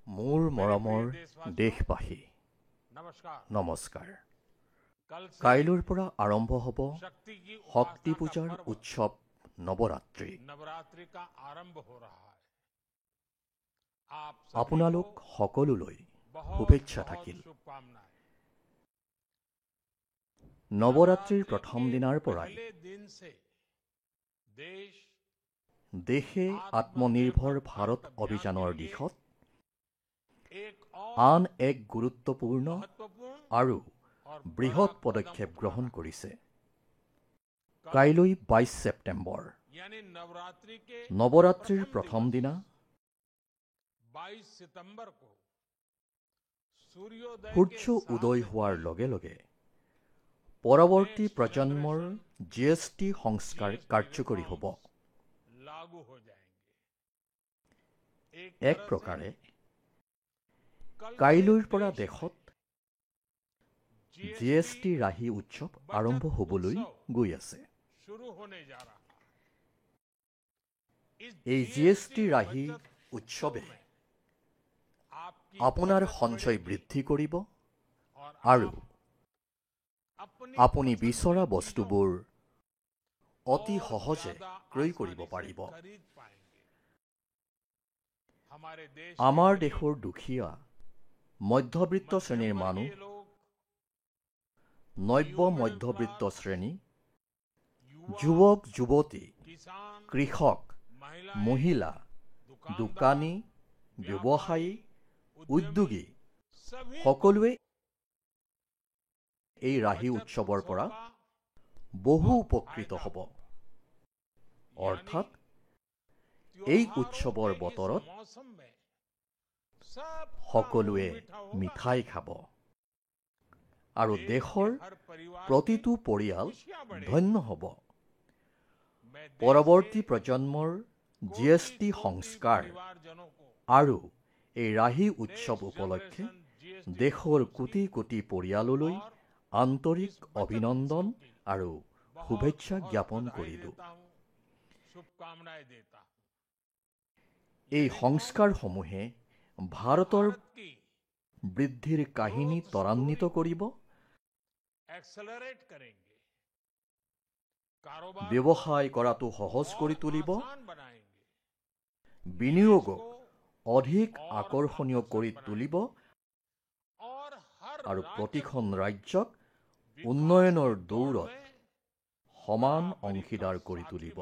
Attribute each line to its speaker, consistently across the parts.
Speaker 1: মোৰ মৰমৰ দেশবাসী, নমস্কাৰ। কাইলৈৰ পৰা আৰম্ভ হ'ব শক্তি পূজাৰ উৎসৱ নৱৰাত্ৰি। আপোনালোক সকলোলৈ শুভেচ্ছা থাকিল। নৱৰাত্ৰিৰ প্ৰথম দিনাৰ পৰাই দেশে আত্মনিৰ্ভৰ ভাৰত অভিযানৰ দিশত আন এক গুৰুত্বপূৰ্ণ আৰু বৃহৎ পদক্ষেপ গ্ৰহণ কৰিছে। কাইলৈ 22 ছেপ্টেম্বৰ, নৱৰাত্ৰিৰ প্ৰথম দিনা সূৰ্য উদয় হোৱাৰ লগে লগে পৰৱৰ্তী প্ৰজন্মৰ GST সংস্কাৰ কাৰ্যকৰী হ'ব। এক প্ৰকাৰে কাইলৈৰ পৰা দেশত GST ৰাহি উৎসৱ আৰম্ভ হ'বলৈ গৈ আছে। এই GST ৰাহি উৎসৱে আপোনাৰ সঞ্চয় বৃদ্ধি কৰিব আৰু আপুনি বিচৰা বস্তুবোৰ অতি সহজে ক্ৰয় কৰিব পাৰিব। আমাৰ দেশৰ দুখীয়া মধ্যবিত্ত শ্ৰেণীৰ মানুহ, নব্য মধ্যবিত্ত শ্ৰেণী, যুৱক যুৱতী, কৃষক, মহিলা, দোকানী, ব্যৱসায়ী, উদ্যোগী সকলোৱে এই ৰাহি উৎসৱৰ পৰা বহু উপকৃত হ'ব। অৰ্থাৎ এই উৎসৱৰ বতৰত সকলোৱে মিঠাই খাব আৰু দেশৰ প্ৰতিটো পৰিয়াল ধন্য হ'ব। পৰৱৰ্তী প্ৰজন্মৰ GST সংস্কাৰ আৰু এই ৰাহি উৎসৱ উপলক্ষে দেশৰ কোটি কোটি পৰিয়াললৈ আন্তৰিক অভিনন্দন আৰু শুভেচ্ছা জ্ঞাপন কৰিলোঁ। এই সংস্কাৰসমূহে ভাৰতৰ বৃদ্ধিৰ কাহিনী ত্বৰান্বিত কৰিব, ব্যৱসায় কৰাটো সহজ কৰি তুলিব, বিনিয়োগক অধিক আকৰ্ষণীয় কৰি তুলিব আৰু প্ৰতিখন ৰাজ্যক উন্নয়নৰ দৌৰত সমান অংশীদাৰ কৰি তুলিব।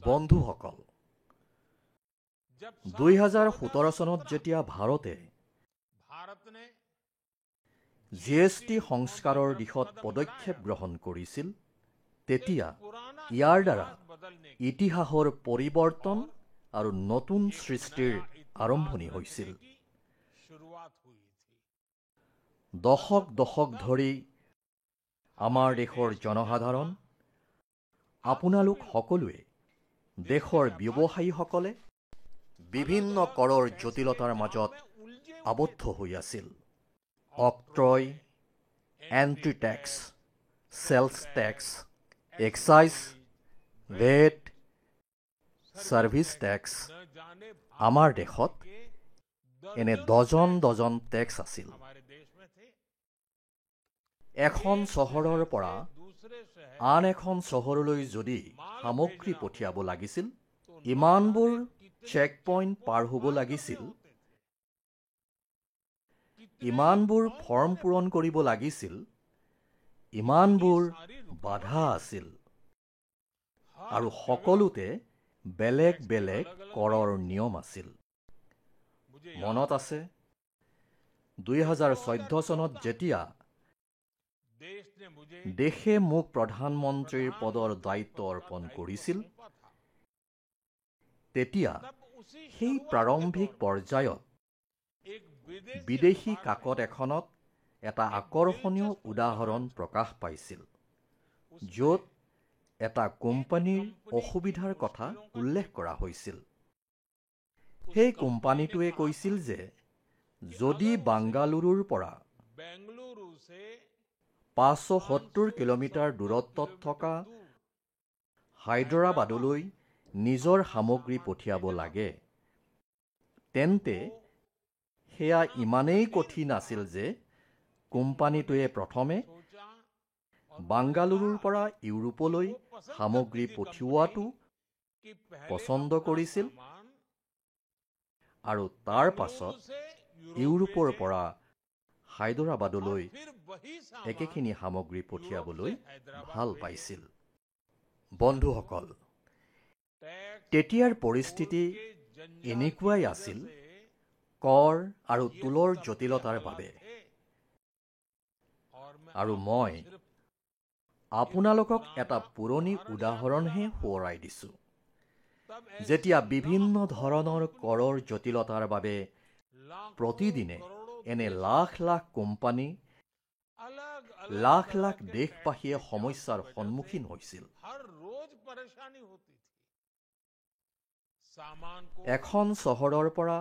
Speaker 1: বন্ধুসকল, 2017 চনত যেতিয়া ভাৰতে GST সংস্কাৰৰ দিশত পদক্ষেপ গ্ৰহণ কৰিছিল, তেতিয়া ইয়াৰ দ্বাৰা ইতিহাসৰ পৰিৱৰ্তন আৰু নতুন সৃষ্টিৰ আৰম্ভণি হৈছিল। দশক দশক ধৰি আমাৰ দেশৰ জনসাধাৰণ, আপোনালোক সকলোৱে, দেশৰ ব্যৱসায়ীসকলে বিভিন্ন কৰৰ জটিলতাৰ মাজত আবদ্ধ হৈ আছিল। Octroi, entry tax, sales tax, excise, VAT, service tax. আমাৰ দেশত এনে ডজন ডজন টেক্স আছিল। এখন চহৰৰ পৰা আন এখন চহৰলৈ যদি সামগ্ৰী পঠিয়াব লাগিছিল, ইমানবোৰ চেক পইণ্ট পাৰ হ'ব লাগিছিল, ইমানবোৰ ফৰ্ম পূৰণ কৰিব লাগিছিল, ইমানবোৰ বাধা আছিল আৰু সকলোতে বেলেগ বেলেগ কৰৰ নিয়ম আছিল। মনত আছে, 2014 চনত যেতিয়া দেশে মোক প্ৰধানমন্ত্ৰীৰ পদৰ দায়িত্ব অৰ্পণ কৰিছিল, তেতিয়া সেই প্ৰাৰম্ভিক পৰ্যায়ত বিদেশী কাকত এখনত এটা আকৰ্ষণীয় উদাহৰণ প্ৰকাশ পাইছিল, য'ত এটা কোম্পানীৰ অসুবিধাৰ কথা উল্লেখ কৰা হৈছিল। সেই কোম্পানীটোৱে কৈছিল যে যদি বাংগালুৰুৰ পৰা 570 কিলোমিটাৰ দূৰত্বত থকা হায়দৰাবাদলৈ নিজৰ সামগ্ৰী পঠিয়াব লাগে, তেন্তে সেয়া ইমানেই কঠিন আছিল যে কোম্পানীটোৱে প্ৰথমে বাংগালুৰুৰ পৰা ইউৰোপলৈ সামগ্ৰী পঠিওৱাটো পছন্দ কৰিছিল আৰু তাৰ পাছত ইউৰোপৰ পৰা হায়দৰাবাদলৈ একেখিনি সামগ্ৰী পঠিয়াবলৈ ভাল পাইছিল। বন্ধুসকল, তেতিয়াৰ পৰিস্থিতি এনেকুৱাই আছিল কৰ আৰু টোলৰ জটিলতাৰ বাবে। আৰু মই আপোনালোকক এটা পুৰণি উদাহৰণহে সোঁৱৰাই দিছোঁ। যেতিয়া বিভিন্ন ধৰণৰ কৰৰ জটিলতাৰ বাবে প্ৰতিদিনে এনে লাখ লাখ কোম্পানী, লাখ লাখ দেশবাসীয়ে সমস্যাৰ সন্মুখীন হৈছিল। এখন চহৰৰ পৰা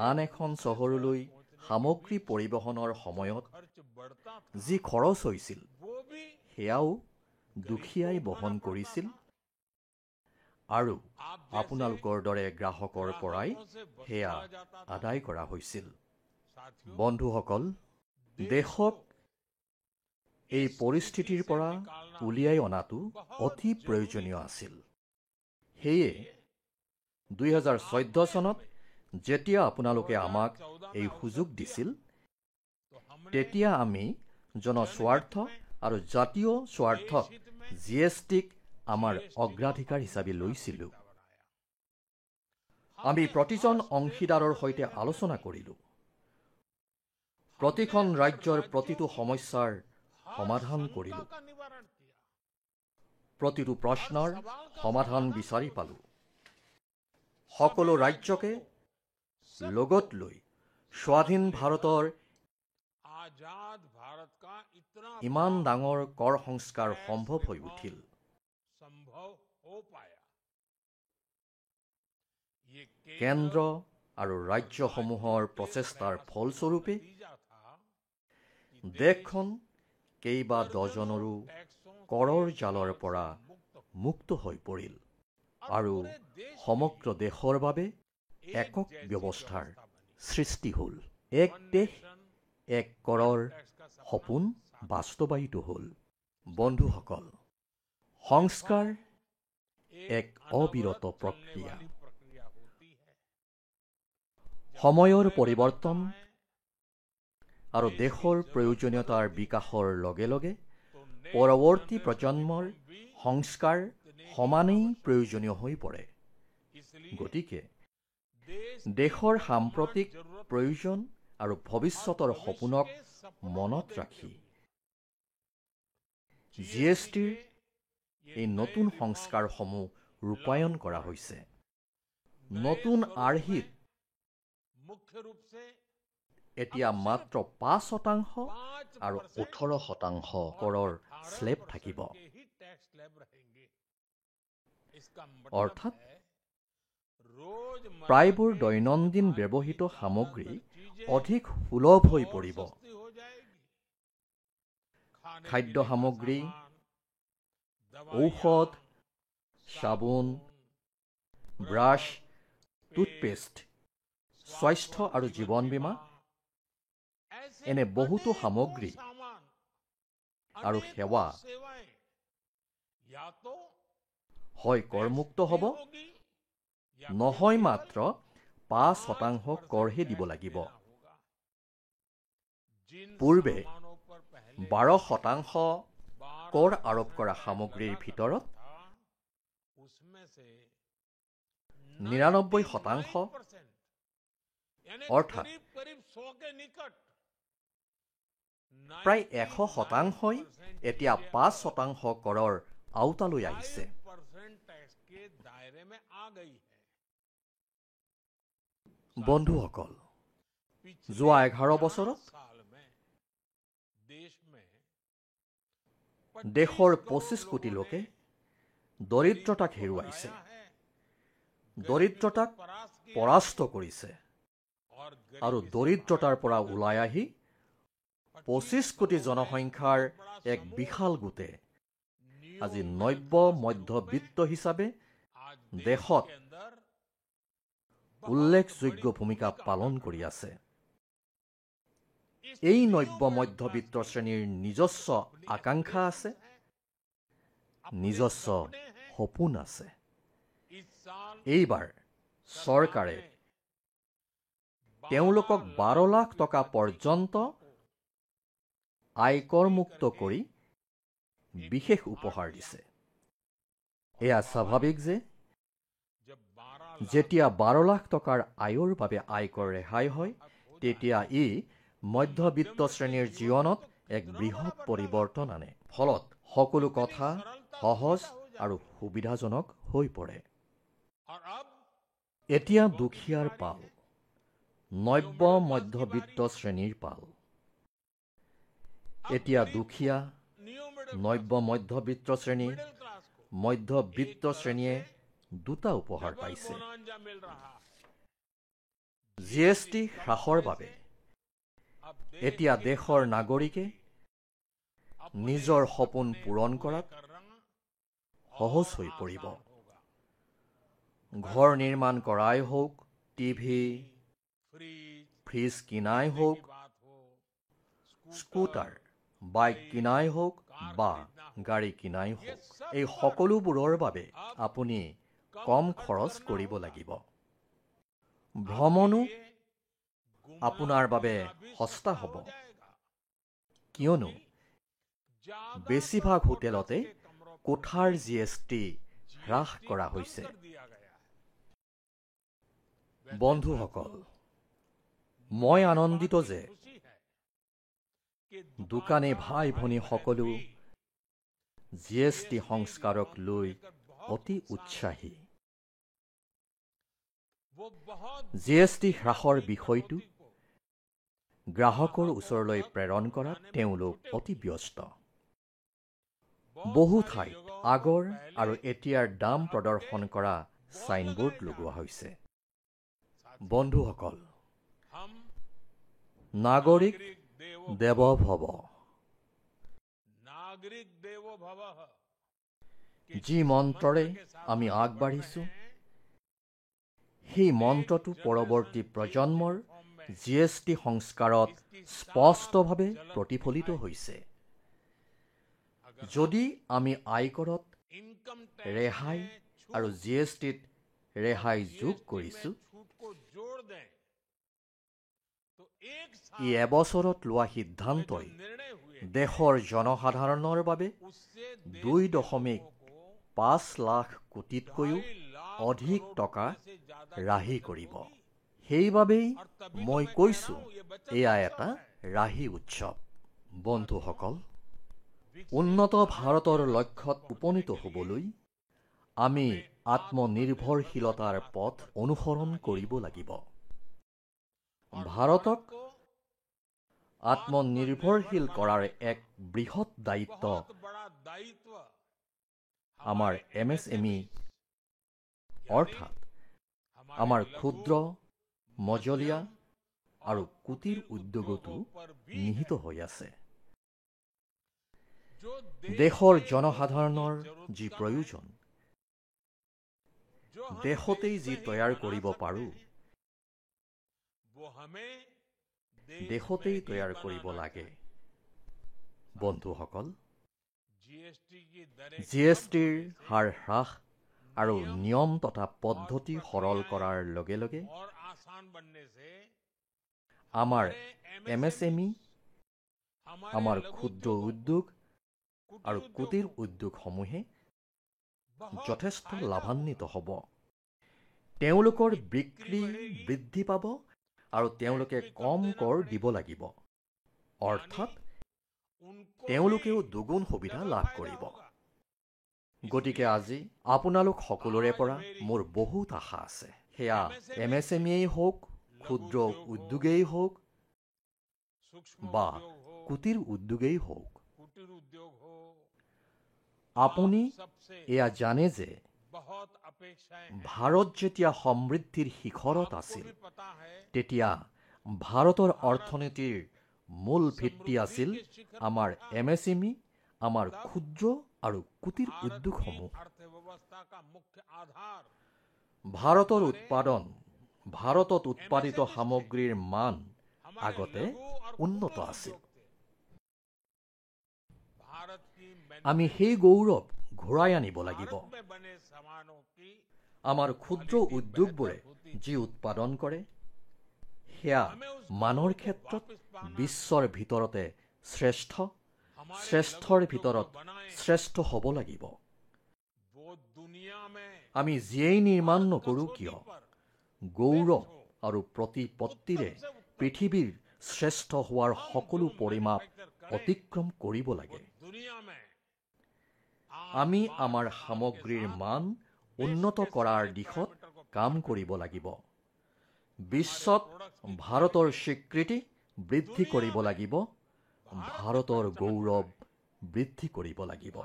Speaker 1: আন এখন চহৰলৈ সামগ্ৰী পৰিবহণৰ সময়ত যি খৰচ হৈছিল সেয়াও দুখীয়াই বহন কৰিছিল আৰু আপোনালোকৰ দৰে গ্ৰাহকৰ পৰাই সেয়া আদায় কৰা হৈছিল। বন্ধুসকল, দেশক এই পৰিস্থিতিৰ পৰা উলিয়াই অনাটো অতি প্ৰয়োজনীয় আছিল। সেয়ে 2014 চনত যেতিয়া আপোনালোকে আমাক এই সুযোগ দিছিল, তেতিয়া আমি জনস্বাৰ্থ আৰু জাতীয় স্বাৰ্থক GSTক আমাৰ অগ্ৰাধিকাৰ হিচাপে লৈছিলোঁ। আমি প্ৰতিজন অংশীদাৰৰ সৈতে আলোচনা কৰিলোঁ। প্ৰতিখন ৰাজ্যৰ প্ৰতিটো সমস্যাৰ সমাধান কৰিলোঁ। প্ৰতিটো প্ৰশ্নৰ সমাধান বিচাৰি পালোঁ। সকলো ৰাজ্যকে লগত লৈ স্বাধীন ভাৰতৰ ইমান ডাঙৰ কৰ সংস্কাৰ সম্ভৱ হৈ উঠিল। কেন্দ্ৰ আৰু ৰাজ্যসমূহৰ প্ৰচেষ্টাৰ ফলস্বৰূপে দেশখন কেইবা ডজনৰো কৰৰ জালৰ পৰা মুক্ত হৈ পৰিল আৰু সমগ্ৰ দেশৰ বাবে একক ব্যৱস্থাৰ সৃষ্টি হ'ল। এক দেশ এক কৰৰ সপোন বাস্তৱায়িত হ'ল। বন্ধুসকল, সংস্কাৰ এক অবিৰত প্ৰক্ৰিয়া। সময়ৰ পৰিৱৰ্তন আৰু দেশৰ প্ৰয়োজনীয়তাৰ বিকাশৰ লগে লগে পৰৱৰ্তী প্ৰজন্মৰ সংস্কাৰ সমানেই প্ৰয়োজনীয় হৈ পৰে। গতিকে দেশৰ সাম্প্ৰতিক প্ৰয়োজন আৰু ভৱিষ্যতৰ সপোনক মনত ৰাখি GSTৰ এই নতুন সংস্কাৰসমূহ ৰূপায়ণ কৰা হৈছে। নতুন আৰ্হিত এতিয়া মাত্ৰ 5% আৰু 18% কৰৰ স্লেব থাকিব। অৰ্থাৎ প্ৰায়বোৰ দৈনন্দিন ব্যৱহৃত সামগ্ৰী অধিক সুলভ হৈ পৰিব। খাদ্য সামগ্ৰী, ঔষধ, চাবোন, ব্ৰাছ, টুথপেষ্ট, স্বাস্থ্য আৰু জীৱন বীমা, এনে বহুতো সামগ্ৰী আৰু সেৱা হয় কৰমুক্ত হ'ব, নহয় মাত্ৰ 5% কৰহে দিব লাগিব। পূৰ্বে 12% কৰ আৰোপ কৰা সামগ্ৰীৰ ভিতৰত 99% অৰ্থাৎ প্ৰায় 100%ই এতিয়া 5% কৰৰ আওতালৈ আহিছে। বন্ধুসকল, যোৱা 11 বছৰত দেশৰ 25 কোটি লোকে দৰিদ্ৰতাক হেৰুৱাইছে, দৰিদ্ৰতাক পৰাস্ত কৰিছে আৰু দৰিদ্ৰতাৰ পৰা ওলাই আহি 25 কোটি জনসংখ্যাৰ এক বিশাল গোটে আজি নব্য মধ্যবিত্ত হিচাপে দেশত উল্লেখযোগ্য ভূমিকা পালন কৰি আছে। এই নব্য মধ্যবিত্ত শ্ৰেণীৰ নিজস্ব আকাংক্ষা আছে, নিজস্ব সপোন আছে। এইবাৰ চৰকাৰে তেওঁলোকক 12 লাখ টকা পৰ্যন্ত আয়কৰমুক্ত কৰি বিশেষ উপহাৰ দিছে। এয়া স্বাভাৱিক যে যেতিয়া 12 লাখ টকাৰ আয়ৰ বাবে আয়কৰ ৰেহাই হয়, তেতিয়া ই মধ্যবিত্ত শ্ৰেণীৰ জীৱনত এক বৃহৎ পৰিৱৰ্তন আনে। ফলত সকলো কথা সহজ আৰু সুবিধাজনক হৈ পৰে। এতিয়া দুখীয়াৰ পাল, নব্য মধ্যবিত্ত শ্ৰেণীৰ পাল। এতিয়া দুখীয়া, নব্য মধ্যবিত্ত শ্ৰেণী, মধ্যবিত্ত শ্ৰেণীয়ে দুটা উপহাৰ পাইছে। GST হ্ৰাসৰ বাবে এতিয়া দেশৰ নাগৰিকে নিজৰ সপোন পূৰণ কৰাত সহজ হৈ পৰিব। ঘৰ নিৰ্মাণ কৰাই হওক, টিভি, ফ্ৰিজ কিনাই হওক, স্কুটাৰ, বাইক কিনাই হওক বা গাড়ী কিনাই হওক, এই সকলোবোৰৰ বাবে আপুনি কম খৰচ কৰিব লাগিব। ভ্ৰমণো আপোনাৰ বাবে সস্তা হ'ব, কিয়নো বেছিভাগ হোটেলতে কোঠাৰ GST হ্ৰাস কৰা হৈছে। বন্ধুসকল, মই আনন্দিত যে দোকানী ভাই ভনী সকলো GST সংস্কাৰক লৈ অতি উৎসাহী। GST হ্ৰাসৰ বিষয়টো গ্ৰাহকৰ ওচৰলৈ প্ৰেৰণ কৰাত তেওঁলোক অতি ব্যস্ত। বহু ঠাইত আগৰ আৰু এতিয়াৰ দাম প্ৰদৰ্শন কৰা ছাইনবোৰ্ড লগোৱা হৈছে। বন্ধুসকল, নাগৰিক দেৱ ভৱ। যি মন্ত্ৰৰে আমি আগবাঢ়িছো, সেই মন্ত্ৰটো পৰৱৰ্তী প্ৰজন্মৰ GST সংস্কাৰত স্পষ্টভাৱে প্ৰতিফলিত হৈছে। যদি আমি আয়কৰত ৰেহাই আৰু GSTত ৰেহাই যোগ কৰিছো, ই এবছৰত লোৱা সিদ্ধান্তই দেশৰ জনসাধাৰণৰ বাবে 2.5 লাখ কোটিতকৈও অধিক টকা ৰাহি কৰিব। সেইবাবেই মই কৈছো, এয়া এটা ৰাহি উৎসৱ। বন্ধুসকল, উন্নত ভাৰতৰ লক্ষ্যত উপনীত হ'বলৈ আমি আত্মনিৰ্ভৰশীলতাৰ পথ অনুসৰণ কৰিব লাগিব। ভাৰতক আত্মনিৰ্ভৰশীল কৰাৰ এক বৃহৎ দায়িত্ব আমাৰ MSME অৰ্থাৎ আমাৰ ক্ষুদ্ৰ, মজলীয়া আৰু কুটিৰ উদ্যোগতো নিহিত হৈ আছে। দেশৰ জনসাধাৰণৰ যি প্ৰয়োজন, দেশতেই যি তৈয়াৰ কৰিব পাৰোঁ, দেশতেই তৈয়াৰ কৰিব লাগে। বন্ধুসকল, GSTৰ হাৰ হ্ৰাস আৰু নিয়ম তথা পদ্ধতি সৰল কৰাৰ লগে লগে আমাৰ MSME, আমাৰ ক্ষুদ্ৰ উদ্যোগ আৰু কুটিৰ উদ্যোগসমূহে যথেষ্ট লাভান্বিত হ'ব। তেওঁলোকৰ বিক্ৰী বৃদ্ধি পাব আৰু তেওঁলোকে কম কৰ দিব লাগিব, অৰ্থাৎ তেওঁলোকেও দুগুণ সুবিধা লাভ কৰিব। গতিকে আজি আপোনালোক সকলোৰে পৰা মোৰ বহুত আশা আছে। সেয়া MSMEয়েই হওক, ক্ষুদ্ৰ উদ্যোগেই হওক বা কুটিৰ উদ্যোগেই হওক। আপুনি এয়া জানে যে ভাৰত যেতিয়া সমৃদ্ধিৰ শিখৰত আছিল, তেতিয়া ভাৰতৰ অৰ্থনীতিৰ মূল ভিত্তি আছিল আমাৰ MSME, আমাৰ ক্ষুদ্ৰ আৰু কুটিৰ উদ্যোগসমূহ। ভাৰতৰ উৎপাদন ভাৰতত উৎপাদিত সামগ্ৰীৰ মান আগতে উন্নত আছিল। আমি সেই গৌৰৱ ঘূৰাই আনিব লাগিব। আমাৰ ক্ষুদ্ৰ উদ্যোগবোৰে যি উৎপাদন কৰে সেয়া মানৰ ক্ষেত্ৰত বিশ্বৰ ভিতৰতে শ্ৰেষ্ঠৰ ভিতৰত শ্ৰেষ্ঠ হ'ব লাগিব। আমি যিয়েই নিৰ্মাণ নকৰোঁ কিয় গৌৰৱ আৰু প্ৰতিপত্তিৰে পৃথিৱীৰ শ্ৰেষ্ঠ হোৱাৰ সকলো পৰিমাপ অতিক্ৰম কৰিব লাগে। আমি আমাৰ সামগ্ৰীৰ মান উন্নত কৰাৰ দিশত কাম কৰিব লাগিব। বিশ্বত ভাৰতৰ স্বীকৃতি বৃদ্ধি কৰিব লাগিব। ভাৰতৰ গৌৰৱ বৃদ্ধি কৰিব লাগিব।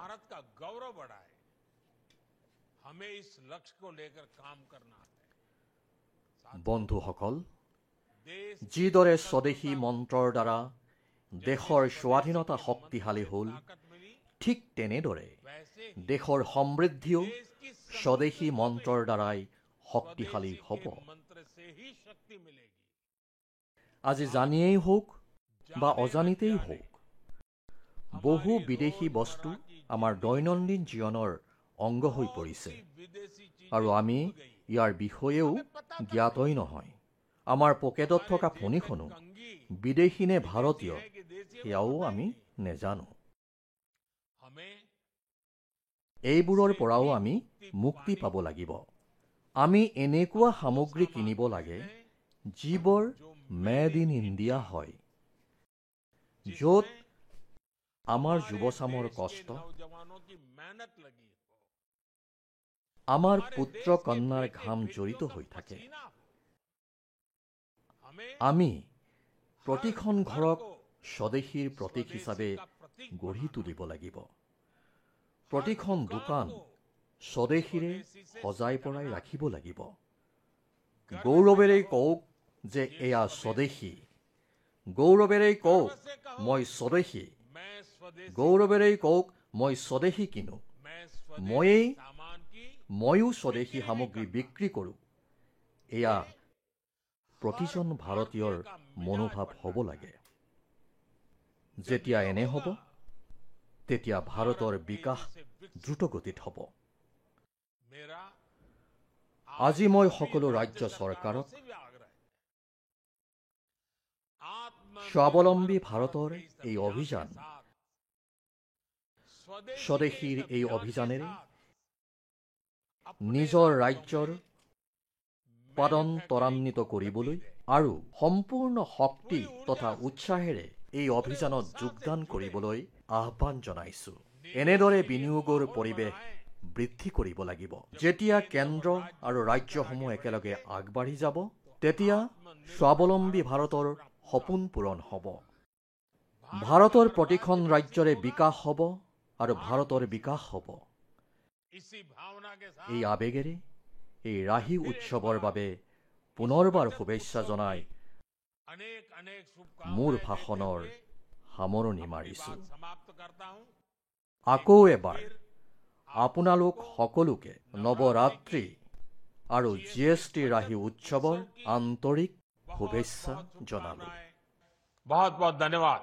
Speaker 1: বন্ধুসকল, যিদৰে স্বদেশী মন্ত্ৰৰ দ্বাৰা দেশৰ স্বাধীনতা শক্তিশালী হ'ল, ঠিক তেনেদৰে দেশৰ সমৃদ্ধিও স্বদেশী মন্ত্ৰৰ দ্বাৰাই শক্তিশালী হ'ব। আজি জানিয়েই হওক বা অজানিতেই হওক, বহু বিদেশী বস্তু আমাৰ দৈনন্দিন জীৱনৰ অংগ হৈ পৰিছে আৰু আমি ইয়াৰ বিষয়েও জ্ঞাতই নহয়। আমাৰ পকেটত থকা ফণীখনো বিদেশী নে ভাৰতীয় সেয়াও আমি নেজানো। এইবোৰৰ পৰাও আমি মুক্তি পাব লাগিব। আমি এনেকুৱা সামগ্ৰী কিনিব লাগে যিবোৰ মেড ইন ইণ্ডিয়া হয়, য'ত আমাৰ যুৱচামৰ কষ্ট, আমাৰ পুত্ৰ কন্যাৰ ঘাম জড়িত হৈ থাকে। আমি প্ৰতিখন ঘৰক স্বদেশীৰ প্ৰতীক হিচাপে গঢ়ি তুলিব লাগিব। প্ৰতিখন দোকান স্বদেশীৰে সজাই পৰাই ৰাখিব লাগিব। গৌৰৱেৰে কওক যে এয়া স্বদেশী। গৌৰৱেৰে কওক মই স্বদেশী। গৌৰৱেৰে কওক মই স্বদেশী কিনো। ময়ো স্বদেশী সামগ্ৰী বিক্ৰী কৰোঁ। এয়া প্ৰতিজন ভাৰতীয়ৰ মনোভাৱ হ'ব লাগে। যেতিয়া এনে হ'ব, তেতিয়া ভাৰতৰ বিকাশ দ্ৰুতগতিত হ'ব। আজি মই সকলো ৰাজ্য চৰকাৰক স্বাৱলম্বী ভাৰতৰ এই অভিযান, স্বদেশীৰ এই অভিযানেৰে নিজৰ ৰাজ্যৰ উৎপাদন ত্বৰান্বিত কৰিবলৈ আৰু সম্পূৰ্ণ শক্তি তথা উৎসাহেৰে এই অভিযানত যোগদান কৰিবলৈ আহ্বান জনাইছোঁ। এনেদৰে বিনিয়োগৰ পৰিৱেশ বৃদ্ধি কৰিব লাগিব। যেতিয়া কেন্দ্ৰ আৰু ৰাজ্যসমূহ একেলগে আগবাঢ়ি যাব, তেতিয়া স্বাৱলম্বী ভাৰতৰ সপোন পূৰণ হ'ব। ভাৰতৰ প্ৰতিখন ৰাজ্যৰে বিকাশ হ'ব আৰু ভাৰতৰ বিকাশ হ'ব। এই আবেগেৰে এই ৰাহি উৎসৱৰ বাবে পুনৰবাৰ শুভেচ্ছা জনাই মোৰ ভাষণৰ সামৰণি মাৰিছোঁ। আকৌ এবাৰ আপোনালোক সকলোকে নৱৰাত্ৰি আৰু GST ৰাহি উৎসৱৰ আন্তৰিক শুভেচ্ছা জনালোঁ।
Speaker 2: बहुत बहुत धन्यवाद।